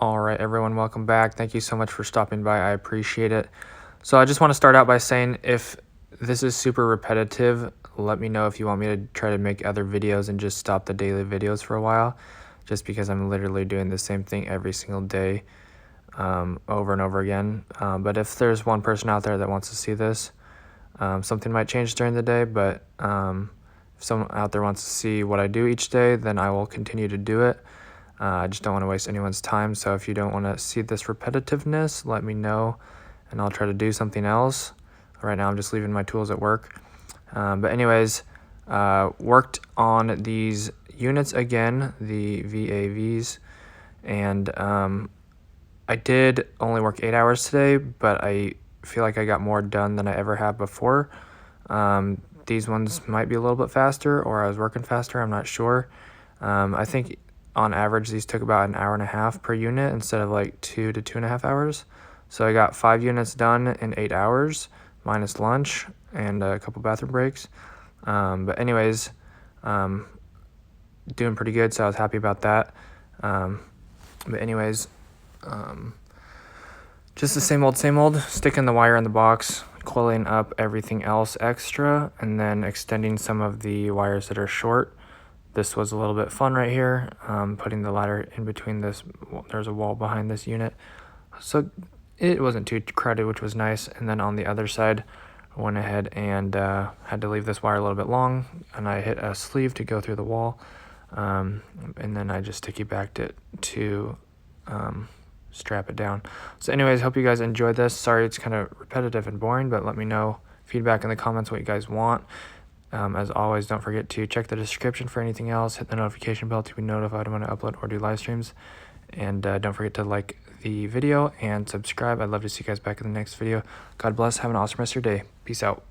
All right, everyone, welcome back. Thank you so much for stopping by. I appreciate it. So I just want to start out by saying if this is super repetitive, let me know if you want me to try to make other videos and just stop the daily videos for a while, just because I'm literally doing the same thing every single day over and over again. But if there's one person out there that wants to see this, something might change during the day, but if someone out there wants to see what I do each day, then I will continue to do it. I just don't want to waste anyone's time, so if you don't want to see this repetitiveness, let me know, and I'll try to do something else. Right now I'm just leaving my tools at work. But anyways, worked on these units again, the VAVs, and I did only work 8 hours today, but I feel like I got more done than I ever have before. These ones might be a little bit faster, or I was working faster, I'm not sure. I think on average these took about an hour and a half per unit instead of like 2 to 2.5 hours. So I got 5 units done in 8 hours minus lunch and a couple bathroom breaks. But anyways, doing pretty good, so I was happy about that. But anyways, just the same old, sticking the wire in the box, coiling up everything else extra, and then extending some of the wires that are short. This was a little bit fun right here, putting the ladder in between this. There's a wall behind this unit, so it wasn't too crowded, which was nice. And then on the other side, I went ahead and had to leave this wire a little bit long, and I hit a sleeve to go through the wall, and then I just sticky backed it to strap it down. So anyways, hope you guys enjoyed this. Sorry it's kind of repetitive and boring, but let me know feedback in the comments what you guys want. As always, don't forget to check the description for anything else. Hit the notification bell to be notified when I upload or do live streams. And don't forget to like the video and subscribe. I'd love to see you guys back in the next video. God bless. Have an awesome rest of your day. Peace out.